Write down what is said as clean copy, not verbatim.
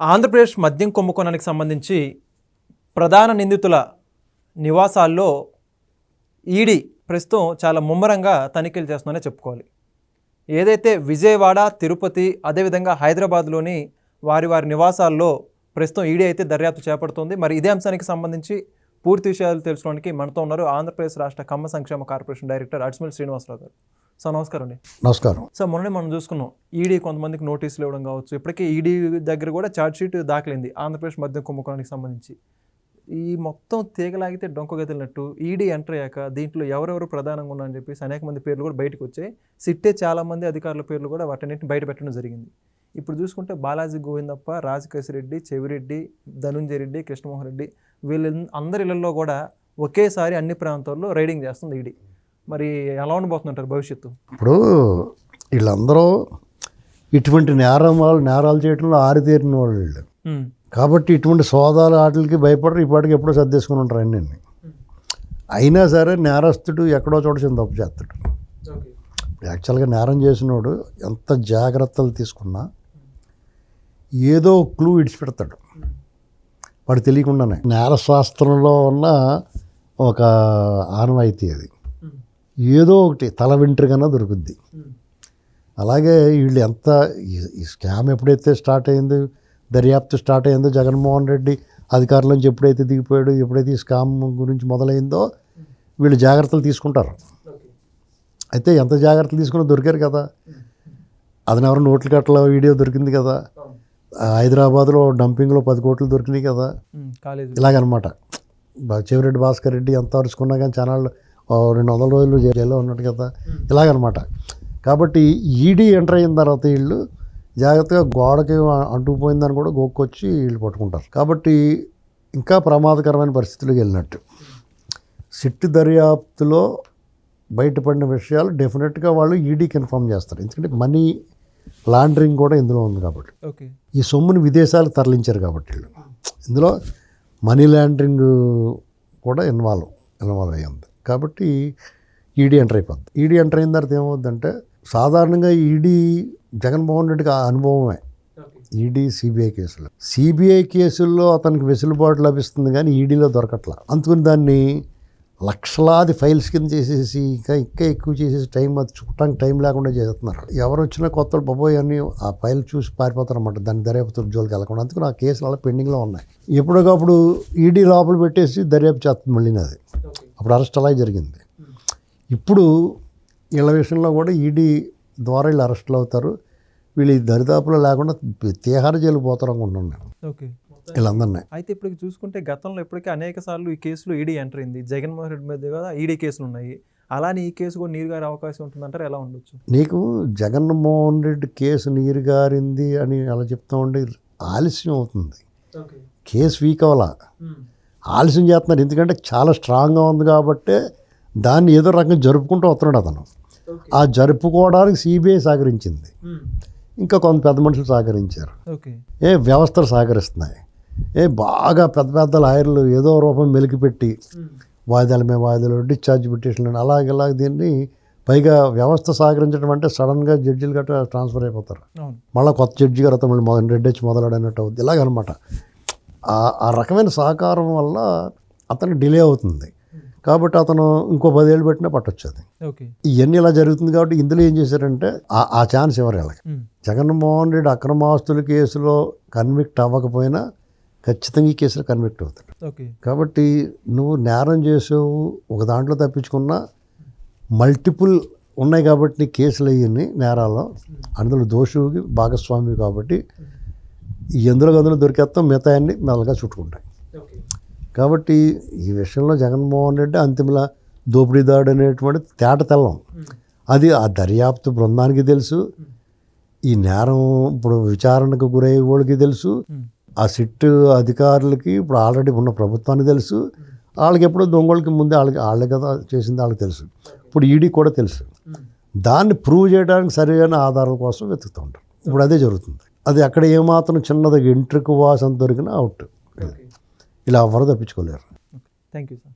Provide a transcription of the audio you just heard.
ఆంధ్రప్రదేశ్ మద్యం కుంభకోణానికి సంబంధించి ప్రధాన నిందితుల నివాసాల్లో ఈడీ ప్రస్తుతం చాలా ముమ్మరంగా తనిఖీలు చేస్తుందనే చెప్పుకోవాలి. ఏదైతే విజయవాడ, తిరుపతి, అదేవిధంగా హైదరాబాద్లోని వారి నివాసాల్లో ప్రస్తుతం ఈడీ అయితే దర్యాప్తు చేపడుతుంది. మరి ఇదే అంశానికి సంబంధించి పూర్తి విషయాలు తెలుసుకోవడానికి మనతో ఉన్నారు ఆంధ్రప్రదేశ్ రాష్ట్ర కమ్మ సంక్షేమ కార్పొరేషన్ డైరెక్టర్ అడ్స్మిల్ శ్రీనివాసరావు గారు. సార్ నమస్కారం అండి. నమస్కారం సార్, మొన్ననే మనం చూసుకున్నాం ఈడీ కొంతమందికి నోటీసులు ఇవ్వడం కావచ్చు. ఇప్పటికీ ఈడీ దగ్గర కూడా ఛార్జ్షీట్ దాఖలైంది ఆంధ్రప్రదేశ్ మద్యం కుంభకోణానికి సంబంధించి. ఈ మొత్తం తీగలాగితే డొంకగదిలినట్టు ఈడీ ఎంటర్ అయ్యాక దీంట్లో ఎవరెవరు ప్రధానంగా ఉన్నారని చెప్పేసి అనేక మంది పేర్లు కూడా బయటకు వచ్చాయి. సిట్టే చాలామంది అధికారుల పేర్లు కూడా వాటన్నిటిని బయట పెట్టడం జరిగింది. ఇప్పుడు చూసుకుంటే బాలాజీ గోవిందప్ప, రాజకేశిరెడ్డి, చెవిరెడ్డి, ధనుంజయ రెడ్డి, కృష్ణమోహన్ రెడ్డి వీళ్ళ అందరి ఇళ్లలో కూడా ఒకేసారి అన్ని ప్రాంతాల్లో రైడింగ్ చేస్తుంది ఈడీ. మరి ఎలా ఉండబోతుందంటారు భవిష్యత్తు? ఇప్పుడు వీళ్ళందరూ ఇటువంటి నేరాలు చేయడంలో ఆరితేరిన వాళ్ళు కాబట్టి ఇటువంటి సోదాలు వాటికి భయపడరు. ఇప్పటికి ఎప్పుడో సర్దేసుకుని ఉంటారు అన్నీ. అయినా సరే నేరస్తుడు ఎక్కడో చోట చిన్న తప్పు చేస్తాడు. యాక్చువల్గా నేరం చేసినోడు ఎంత జాగ్రత్తలు తీసుకున్నా ఏదో క్లూ ఇడిచిపెడతాడు వాడు తెలియకుండానే. నేర శాస్త్రంలో ఉన్న ఒక ఆనవాయితీ అది. ఏదో ఒకటి తల వెంట్రుకన్నా దొరుకుద్ది. అలాగే వీళ్ళు ఎంత ఈ స్కామ్ ఎప్పుడైతే స్టార్ట్ అయిందో, దర్యాప్తు స్టార్ట్ అయిందో, జగన్మోహన్ రెడ్డి అధికారుల నుంచి ఎప్పుడైతే దిగిపోయాడు, ఎప్పుడైతే ఈ స్కామ్ గురించి మొదలైందో వీళ్ళు జాగ్రత్తలు తీసుకుంటారు. అయితే ఎంత జాగ్రత్తలు తీసుకున్నా దొరికారు కదా. అతను ఎవరు నోట్ల కట్టల వీడియో దొరికింది కదా. హైదరాబాద్లో డంపింగ్లో 10 కోట్లు దొరికినాయి కదా. ఇలాగనమాట. చెవిరెడ్డి భాస్కర్ రెడ్డి ఎంత అరుచుకున్నా కానీ ఛానళ్ళు 200 రోజులు జైల్లో ఉన్నట్టు కదా. ఇలాగనమాట. కాబట్టి ఈడీ ఎంటర్ అయిన తర్వాత వీళ్ళు జాగ్రత్తగా గోడకి అంటుకుపోయిందని కూడా గోక్కొచ్చి వీళ్ళు పట్టుకుంటారు. కాబట్టి ఇంకా ప్రమాదకరమైన పరిస్థితులకు వెళ్ళినట్టు. సిట్ దర్యాప్తులో బయటపడిన విషయాలు డెఫినెట్గా వాళ్ళు ఈడీకి ఇన్ఫార్మ్ చేస్తారు. ఎందుకంటే మనీ లాండరింగ్ కూడా ఇందులో ఉంది కాబట్టి. ఈ సొమ్ముని విదేశాలకు తరలించారు కాబట్టి వీళ్ళు. ఇందులో మనీ లాండరింగ్ కూడా ఇన్వాల్వ్ అయ్యింది. కాబట్టి ఈడీ ఎంటర్ అయిపోద్ది. ఈడీ ఎంటర్ అయిన తర్వాత ఏమవుద్దంటే సాధారణంగా ఈడీ జగన్మోహన్ రెడ్డికి అనుభవమే. ఈడీ సిబిఐ కేసుల్లో అతనికి వెసులుబాటు లభిస్తుంది కానీ ఈడీలో దొరకట్లా. అందుకని దాన్ని లక్షలాది ఫైల్స్ కింద చేసేసి ఇంకా ఎక్కువ చేసేసి అది చుట్టానికి టైం లేకుండా చేస్తున్నారు. ఎవరు వచ్చినా కొత్త బాబోయ్ అని ఆ ఫైల్ చూసి పారిపోతారన్నమాట. దాన్ని దర్యాప్తు ఉద్యోగాలకు వెళ్ళకుండా. అందుకని ఆ కేసులు అలా పెండింగ్లో ఉన్నాయి. ఎప్పటికప్పుడు ఈడీ లోపల పెట్టేసి దర్యాప్తు చేస్తుంది మళ్ళీ. అది అప్పుడు అరెస్ట్ అలాగే జరిగింది. ఇప్పుడు వీళ్ళ విషయంలో కూడా ఈడీ ద్వారా వీళ్ళు అరెస్టులు అవుతారు. వీళ్ళు ఈ దరిదాపులో లేకుండా తిహార్ జైలు పోతారు అనుకుంటున్నాను వీళ్ళందరినీ. అయితే ఇప్పుడు చూసుకుంటే గతంలో ఇప్పటికీ అనేక సార్లు ఈ కేసులో ఈడీ ఎంటర్ అయింది. జగన్మోహన్ రెడ్డి మీద కూడా ఈడీ కేసులు ఉన్నాయి. అలానే ఈ కేసు కూడా నీరుగారే అవకాశం ఉంటుందంటారు. ఎలా ఉండొచ్చు? నీకు జగన్మోహన్ రెడ్డి కేసు నీరుగారింది అని అలా చెప్తా ఉంటే ఆలస్యం అవుతుంది. కేసు వీక్ అవ్వాలా, ఆలస్యం చేస్తున్నారు. ఎందుకంటే చాలా స్ట్రాంగ్గా ఉంది కాబట్టి దాన్ని ఏదో రకంగా జరుపుకుంటూ వస్తున్నాడు అతను. ఆ జరుపుకోవడానికి సిబిఐ సహకరించింది, ఇంకా కొంత పెద్ద మనుషులు సహకరించారు. వ్యవస్థలు సహకరిస్తున్నాయి. బాగా పెద్ద లాయర్లు ఏదో రూపం మెలికిపెట్టి వాయిదాల మీద వాయిదాలు, డిశ్చార్జ్ పిటిషన్లు అలాగే దీన్ని పైగా వ్యవస్థ సహకరించడం అంటే సడన్గా జడ్జీలు గట్రా ట్రాన్స్ఫర్ అయిపోతారు. మళ్ళీ కొత్త జడ్జి గారు అతను రెడ్డి వచ్చి మొదలడనట్టు అవుతుంది. ఇలాగనమాట. ఆ రకమైన సహకారం వల్ల అతను డిలే అవుతుంది. కాబట్టి అతను ఇంకో 10 ఏళ్ళు పెట్టినా పట్టొచ్చు. అది ఇవన్నీ ఇలా జరుగుతుంది. కాబట్టి ఇందులో ఏం చేశారంటే ఆ ఛాన్స్ ఇవ్వరు వీళ్ళకి. జగన్మోహన్ రెడ్డి అక్రమాస్తుల కేసులో కన్విక్ట్ అవ్వకపోయినా ఖచ్చితంగా ఈ కేసులో కన్విక్ట్ అవుతాడు. కాబట్టి నువ్వు నేరం చేసావు, ఒక దాంట్లో తప్పించుకున్నా మల్టిపుల్ ఉన్నాయి కాబట్టి నీ కేసులు అయ్యి నేరాల్లో అందులో దోషుకి భాగస్వామి కాబట్టి ఎందులో గదులు దొరికేస్తాం, మిగతా అన్ని మెల్లగా చుట్టుకుంటాయి. కాబట్టి ఈ విషయంలో జగన్మోహన్ రెడ్డి అంతిమలా దోపిడీదాడు అనేటువంటి తేట తెల్లం. అది ఆ దర్యాప్తు బృందానికి తెలుసు, ఈ నేరం ఇప్పుడు విచారణకు గురయ్యే వాళ్ళకి తెలుసు, ఆ సిట్ అధికారులకి ఇప్పుడు ఆల్రెడీ ఉన్న ప్రభుత్వానికి తెలుసు. వాళ్ళకి ఎప్పుడో దొంగలకి ముందే వాళ్ళే కదా చేసింది వాళ్ళకి తెలుసు. ఇప్పుడు ఈడీ కూడా తెలుసు. దాన్ని ప్రూవ్ చేయడానికి సరైన ఆధారాల కోసం వెతుకుతూ ఉంటారు. ఇప్పుడు అదే జరుగుతుంది. అది అక్కడ ఏమాత్రం చిన్నది ఎంట్రుకు వాసన దొరికినా అవుట్. ఇలా ఎవరు తప్పించుకోలేరు. Thank you sir.